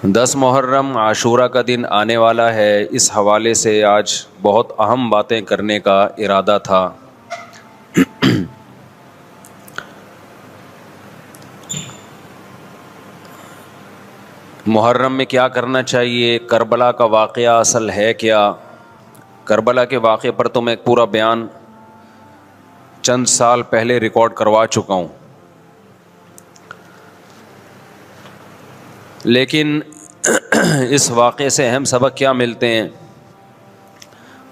10 محرم عاشورہ کا دن آنے والا ہے، اس حوالے سے آج بہت اہم باتیں کرنے کا ارادہ تھا۔ محرم میں کیا کرنا چاہیے، کربلا کا واقعہ اصل ہے کیا؟ کربلا کے واقعے پر تو میں ایک پورا بیان چند سال پہلے ریکارڈ کروا چکا ہوں، لیکن اس واقعے سے اہم سبق کیا ملتے ہیں؟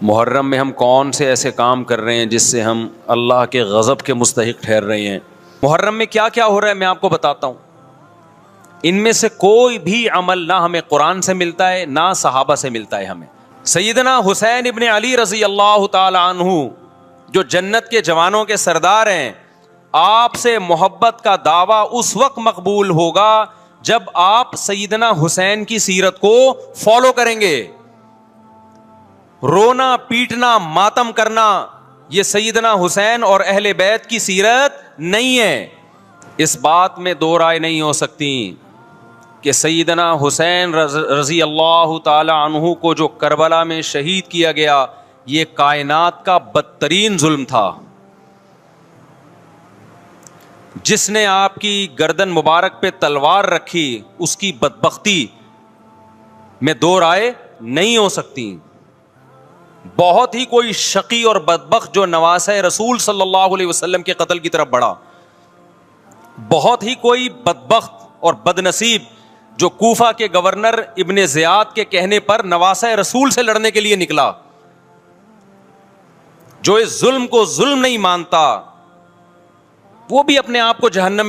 محرم میں ہم کون سے ایسے کام کر رہے ہیں جس سے ہم اللہ کے غضب کے مستحق ٹھہر رہے ہیں؟ محرم میں کیا کیا ہو رہا ہے میں آپ کو بتاتا ہوں۔ ان میں سے کوئی بھی عمل نہ ہمیں قرآن سے ملتا ہے نہ صحابہ سے ملتا ہے ہمیں۔ سیدنا حسین ابن علی رضی اللہ تعالی عنہ جو جنت کے جوانوں کے سردار ہیں، آپ سے محبت کا دعویٰ اس وقت مقبول ہوگا جب آپ سیدنا حسین کی سیرت کو فالو کریں گے۔ رونا پیٹنا ماتم کرنا یہ سیدنا حسین اور اہل بیت کی سیرت نہیں ہے۔ اس بات میں دو رائے نہیں ہو سکتی کہ سیدنا حسین رضی اللہ تعالی عنہ کو جو کربلا میں شہید کیا گیا یہ کائنات کا بدترین ظلم تھا۔ جس نے آپ کی گردن مبارک پہ تلوار رکھی اس کی بدبختی میں دو رائے نہیں ہو سکتی۔ بہت ہی کوئی شقی اور بدبخت جو نواسہ رسول صلی اللہ علیہ وسلم کے قتل کی طرف بڑھا، بہت ہی کوئی بدبخت اور بدنصیب جو کوفہ کے گورنر ابن زیاد کے کہنے پر نواسہ رسول سے لڑنے کے لیے نکلا، جو اس ظلم کو ظلم نہیں مانتا، وہ بھی اپنے آپ کو جہنم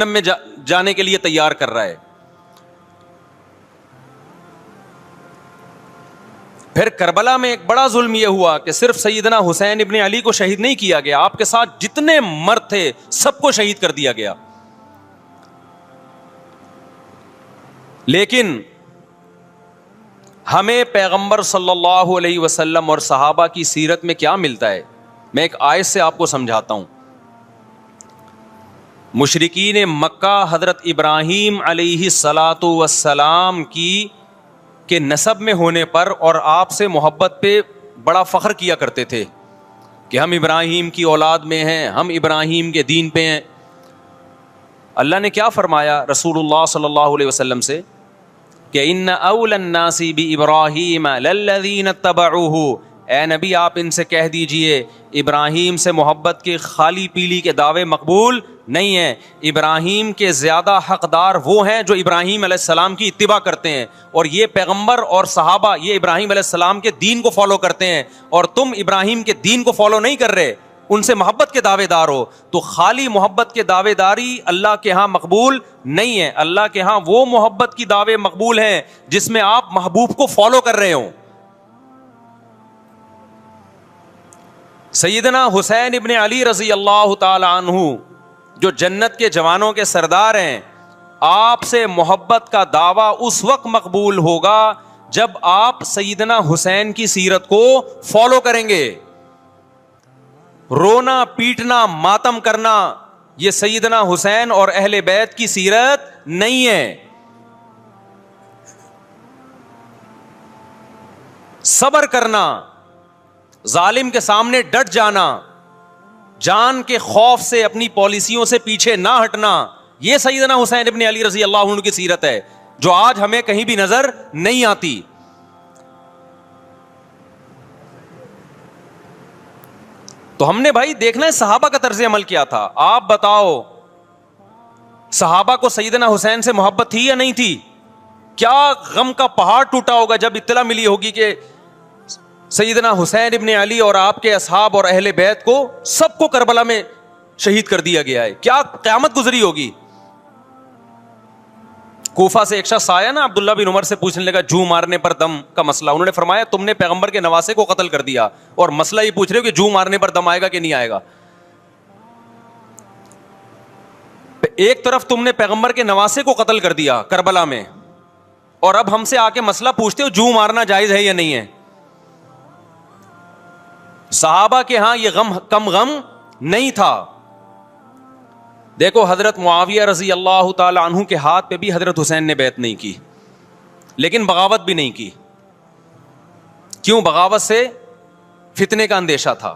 میں جانے کے لیے تیار کر رہا ہے۔ پھر کربلا میں ایک بڑا ظلم یہ ہوا کہ صرف سیدنا حسین ابن علی کو شہید نہیں کیا گیا، آپ کے ساتھ جتنے مرد تھے سب کو شہید کر دیا گیا۔ لیکن ہمیں پیغمبر صلی اللہ علیہ وسلم اور صحابہ کی سیرت میں کیا ملتا ہے؟ میں ایک آیت سے آپ کو سمجھاتا ہوں۔ مشرکین مکہ حضرت ابراہیم علیہ الصلاۃ والسلام کے نسب میں ہونے پر اور آپ سے محبت پہ بڑا فخر کیا کرتے تھے کہ ہم ابراہیم کی اولاد میں ہیں، ہم ابراہیم کے دین پہ ہیں۔ اللہ نے کیا فرمایا رسول اللہ صلی اللہ علیہ وسلم سے کہ ان اول الناس بابراہیم للذین اتبعوہ، اے نبی آپ ان سے کہہ دیجئے ابراہیم سے محبت کے خالی پیلی کے دعوے مقبول نہیں ہیں۔ ابراہیم کے زیادہ حقدار وہ ہیں جو ابراہیم علیہ السلام کی اتباع کرتے ہیں، اور یہ پیغمبر اور صحابہ یہ ابراہیم علیہ السلام کے دین کو فالو کرتے ہیں، اور تم ابراہیم کے دین کو فالو نہیں کر رہے، ان سے محبت کے دعوے دار ہو۔ تو خالی محبت کے دعوے داری اللہ کے ہاں مقبول نہیں ہے۔ اللہ کے ہاں وہ محبت کی دعوے مقبول ہیں جس میں آپ محبوب کو فالو کر رہے ہوں۔ سیدنا حسین ابن علی رضی اللہ تعالی عنہ جو جنت کے جوانوں کے سردار ہیں، آپ سے محبت کا دعویٰ اس وقت مقبول ہوگا جب آپ سیدنا حسین کی سیرت کو فالو کریں گے۔ رونا پیٹنا ماتم کرنا یہ سیدنا حسین اور اہل بیت کی سیرت نہیں ہے۔ صبر کرنا، ظالم کے سامنے ڈٹ جانا، جان کے خوف سے اپنی پالیسیوں سے پیچھے نہ ہٹنا، یہ سیدنا حسین ابن علی رضی اللہ عنہ کی سیرت ہے جو آج ہمیں کہیں بھی نظر نہیں آتی۔ تو ہم نے بھائی دیکھنا ہے صحابہ کا طرز عمل کیا تھا۔ آپ بتاؤ صحابہ کو سیدنا حسین سے محبت تھی یا نہیں تھی؟ کیا غم کا پہاڑ ٹوٹا ہوگا جب اطلاع ملی ہوگی کہ سیدنا حسین ابن علی اور آپ کے اصحاب اور اہل بیت کو سب کو کربلا میں شہید کر دیا گیا ہے، کیا قیامت گزری ہوگی۔ کوفہ سے ایک شخص آیا نا عبداللہ بن عمر سے پوچھنے لگا جو مارنے پر دم کا مسئلہ، انہوں نے فرمایا تم نے پیغمبر کے نواسے کو قتل کر دیا اور مسئلہ یہ پوچھ رہے ہو کہ جو مارنے پر دم آئے گا کہ نہیں آئے گا۔ ایک طرف تم نے پیغمبر کے نواسے کو قتل کر دیا کربلا میں، اور اب ہم سے آ کے مسئلہ پوچھتے ہو جو مارنا جائز ہے یا نہیں ہے۔ صحابہ کے ہاں یہ غم کم غم نہیں تھا۔ دیکھو حضرت معاویہ رضی اللہ تعالی عنہ کے ہاتھ پہ بھی حضرت حسین نے بیعت نہیں کی, لیکن بغاوت بھی نہیں کی. کیوں؟ بغاوت سے فتنے کا اندیشہ تھا.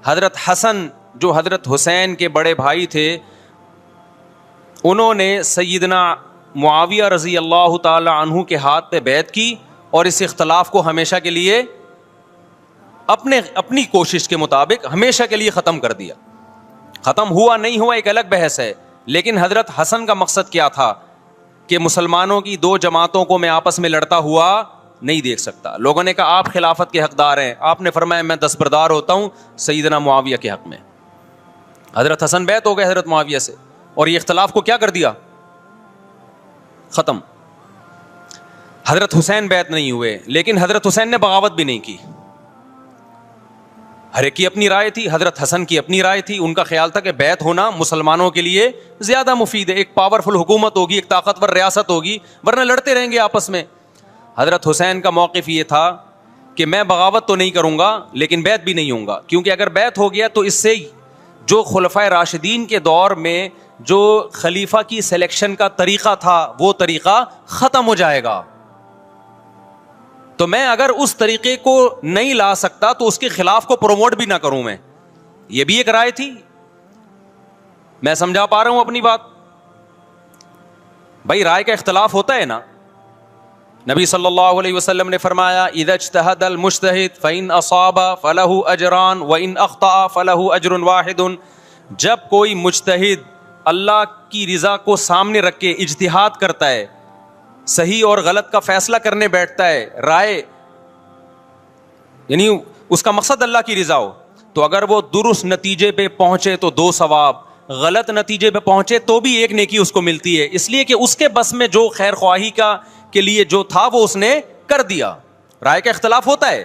حضرت حسن جو حضرت حسین کے بڑے بھائی تھے, انہوں نے سیدنا معاویہ رضی اللہ تعالی عنہ کے ہاتھ پہ بیعت کی اور اس اختلاف کو ہمیشہ کے لیے اپنی کوشش کے مطابق ہمیشہ کے لیے ختم کر دیا. ختم ہوا نہیں ہوا ایک الگ بحث ہے, لیکن حضرت حسن کا مقصد کیا تھا کہ مسلمانوں کی دو جماعتوں کو میں آپس میں لڑتا ہوا نہیں دیکھ سکتا. لوگوں نے کہا آپ خلافت کے حقدار ہیں, آپ نے فرمایا میں دستبردار ہوتا ہوں سیدنا معاویہ کے حق میں. حضرت حسن بیعت ہو گئے حضرت معاویہ سے, اور یہ اختلاف کو کیا کر دیا؟ ختم. حضرت حسین بیعت نہیں ہوئے, لیکن حضرت حسین نے بغاوت بھی نہیں کی. ہر ایک کی اپنی رائے تھی, حضرت حسن کی اپنی رائے تھی. ان کا خیال تھا کہ بیعت ہونا مسلمانوں کے لیے زیادہ مفید ہے, ایک پاورفل حکومت ہوگی, ایک طاقتور ریاست ہوگی, ورنہ لڑتے رہیں گے آپس میں. حضرت حسین کا موقف یہ تھا کہ میں بغاوت تو نہیں کروں گا لیکن بیعت بھی نہیں ہوں گا, کیونکہ اگر بیعت ہو گیا تو اس سے جو خلفائے راشدین کے دور میں جو خلیفہ کی سلیکشن کا طریقہ تھا وہ طریقہ ختم ہو جائے گا. تو میں اگر اس طریقے کو نہیں لا سکتا تو اس کے خلاف کو پروموٹ بھی نہ کروں میں. یہ بھی ایک رائے تھی. میں سمجھا پا رہا ہوں اپنی بات؟ بھائی رائے کا اختلاف ہوتا ہے نا. نبی صلی اللہ علیہ وسلم نے فرمایا اذا اجتہد المجتہد فإن اصاب فلہ اجران وإن اخطأ فلہ اجر واحد. جب کوئی مجتہد اللہ کی رضا کو سامنے رکھ کے اجتہاد کرتا ہے, صحیح اور غلط کا فیصلہ کرنے بیٹھتا ہے, رائے یعنی اس کا مقصد اللہ کی رضا ہو, تو اگر وہ درست نتیجے پہ پہنچے تو 2 ثواب, غلط نتیجے پہ پہنچے تو بھی 1 نیکی اس کو ملتی ہے, اس لیے کہ اس کے بس میں جو خیر خواہی کا کے لیے جو تھا وہ اس نے کر دیا. رائے کا اختلاف ہوتا ہے.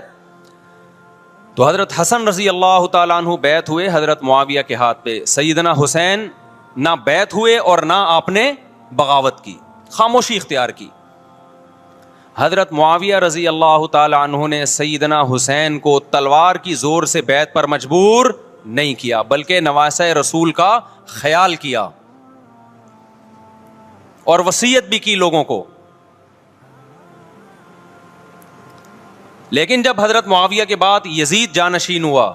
تو حضرت حسن رضی اللہ تعالیٰ عنہ بیعت ہوئے حضرت معاویہ کے ہاتھ پہ. سیدنا حسین نہ بیعت ہوئے اور نہ آپ نے بغاوت کی, خاموشی اختیار کی. حضرت معاویہ رضی اللہ تعالی عنہ نے سیدنا حسین کو تلوار کی زور سے بیعت پر مجبور نہیں کیا, بلکہ نواسہ رسول کا خیال کیا اور وصیت بھی کی لوگوں کو. لیکن جب حضرت معاویہ کے بعد یزید جانشین ہوا,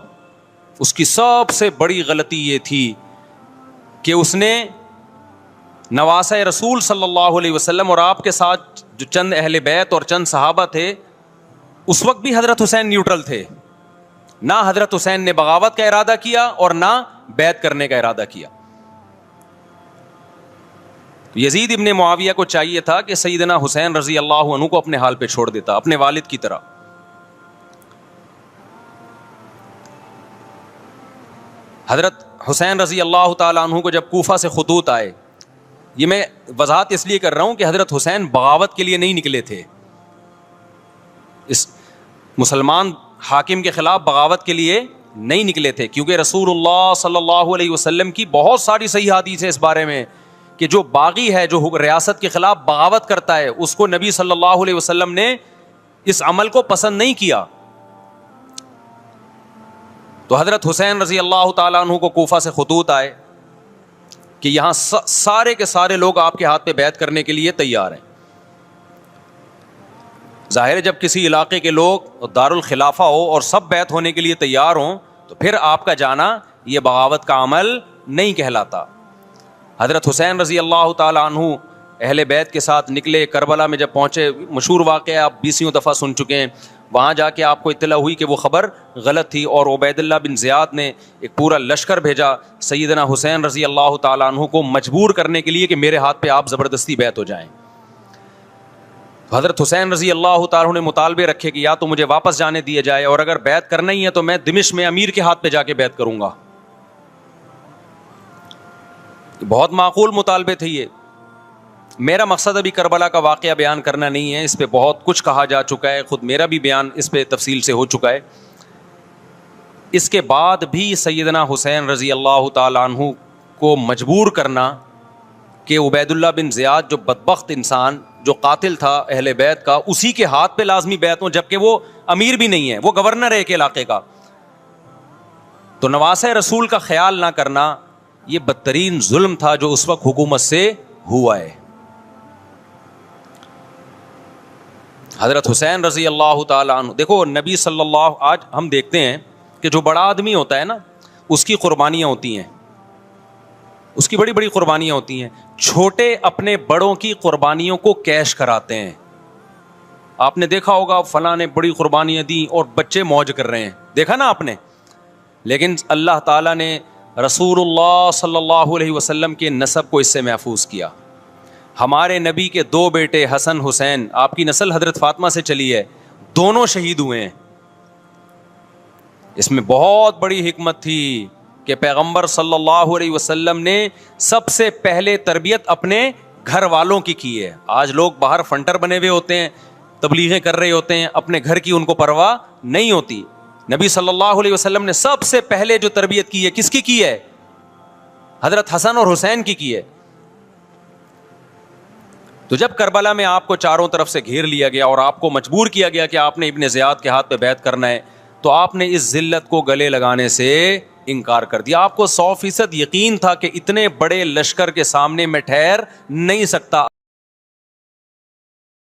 اس کی سب سے بڑی غلطی یہ تھی کہ اس نے نواسہ رسول صلی اللہ علیہ وسلم اور آپ کے ساتھ جو چند اہل بیت اور چند صحابہ تھے, اس وقت بھی حضرت حسین نیوٹرل تھے. نہ حضرت حسین نے بغاوت کا ارادہ کیا اور نہ بیعت کرنے کا ارادہ کیا. یزید ابن معاویہ کو چاہیے تھا کہ سیدنا حسین رضی اللہ عنہ کو اپنے حال پہ چھوڑ دیتا, اپنے والد کی طرح. حضرت حسین رضی اللہ تعالیٰ عنہ کو جب کوفہ سے خطوط آئے, یہ میں وضاحت اس لیے کر رہا ہوں کہ حضرت حسین بغاوت کے لیے نہیں نکلے تھے, اس مسلمان حاکم کے خلاف بغاوت کے لیے نہیں نکلے تھے, کیونکہ رسول اللہ صلی اللہ علیہ وسلم کی بہت ساری صحیح حدیث ہے اس بارے میں کہ جو باغی ہے, جو ریاست کے خلاف بغاوت کرتا ہے, اس کو نبی صلی اللہ علیہ وسلم نے اس عمل کو پسند نہیں کیا. تو حضرت حسین رضی اللہ تعالیٰ عنہ کو کوفہ سے خطوط آئے کہ یہاں سارے کے سارے لوگ آپ کے ہاتھ پہ بیعت کرنے کے لیے تیار ہیں. ظاہر ہے جب کسی علاقے کے لوگ دارالخلافہ ہو اور سب بیعت ہونے کے لیے تیار ہوں تو پھر آپ کا جانا یہ بغاوت کا عمل نہیں کہلاتا. حضرت حسین رضی اللہ تعالیٰ عنہ اہل بیت کے ساتھ نکلے. کربلا میں جب پہنچے, مشہور واقعہ آپ 20 دفعہ سن چکے ہیں, وہاں جا کے آپ کو اطلاع ہوئی کہ وہ خبر غلط تھی اور عبید اللہ بن زیاد نے ایک پورا لشکر بھیجا سیدنا حسین رضی اللہ تعالیٰ عنہ کو مجبور کرنے کے لیے کہ میرے ہاتھ پہ آپ زبردستی بیعت ہو جائیں. حضرت حسین رضی اللہ تعالیٰ عنہ نے مطالبے رکھے کہ یا تو مجھے واپس جانے دیا جائے, اور اگر بیعت کرنا ہی ہے تو میں دمشق میں امیر کے ہاتھ پہ جا کے بیعت کروں گا. بہت معقول مطالبے تھے یہ. میرا مقصد ابھی کربلا کا واقعہ بیان کرنا نہیں ہے, اس پہ بہت کچھ کہا جا چکا ہے, خود میرا بھی بیان اس پہ تفصیل سے ہو چکا ہے. اس کے بعد بھی سیدنا حسین رضی اللہ تعالیٰ عنہ کو مجبور کرنا کہ عبید اللہ بن زیاد جو بدبخت انسان جو قاتل تھا اہل بیت کا, اسی کے ہاتھ پہ لازمی بیعت ہوں, جبکہ وہ امیر بھی نہیں ہے, وہ گورنر ہے ایک علاقے کا. تو نواسہ رسول کا خیال نہ کرنا یہ بدترین ظلم تھا جو اس وقت حکومت سے ہوا ہے. حضرت حسین رضی اللہ تعالیٰ عنہ, دیکھو نبی صلی اللہ, آج ہم دیکھتے ہیں کہ جو بڑا آدمی ہوتا ہے نا, اس کی قربانیاں ہوتی ہیں, اس کی بڑی بڑی قربانیاں ہوتی ہیں. چھوٹے اپنے بڑوں کی قربانیوں کو کیش کراتے ہیں. آپ نے دیکھا ہوگا فلاں نے بڑی قربانیاں دی اور بچے موج کر رہے ہیں, دیکھا نا آپ نے. لیکن اللہ تعالیٰ نے رسول اللہ صلی اللہ علیہ وسلم کے نسب کو اس سے محفوظ کیا. ہمارے نبی کے 2 بیٹے حسن حسین, آپ کی نسل حضرت فاطمہ سے چلی ہے, دونوں شہید ہوئے ہیں. اس میں بہت بڑی حکمت تھی کہ پیغمبر صلی اللہ علیہ وسلم نے سب سے پہلے تربیت اپنے گھر والوں کی ہے. آج لوگ باہر فنٹر بنے ہوئے ہوتے ہیں, تبلیغیں کر رہے ہوتے ہیں, اپنے گھر کی ان کو پرواہ نہیں ہوتی. نبی صلی اللہ علیہ وسلم نے سب سے پہلے جو تربیت کی ہے, کس کی ہے؟ حضرت حسن اور حسین کی ہے. تو جب کربلا میں آپ کو چاروں طرف سے گھیر لیا گیا اور آپ کو مجبور کیا گیا کہ آپ نے ابن زیاد کے ہاتھ پہ بیعت کرنا ہے, تو آپ نے اس ذلت کو گلے لگانے سے انکار کر دیا. آپ کو 100% یقین تھا کہ اتنے بڑے لشکر کے سامنے میں ٹھہر نہیں سکتا.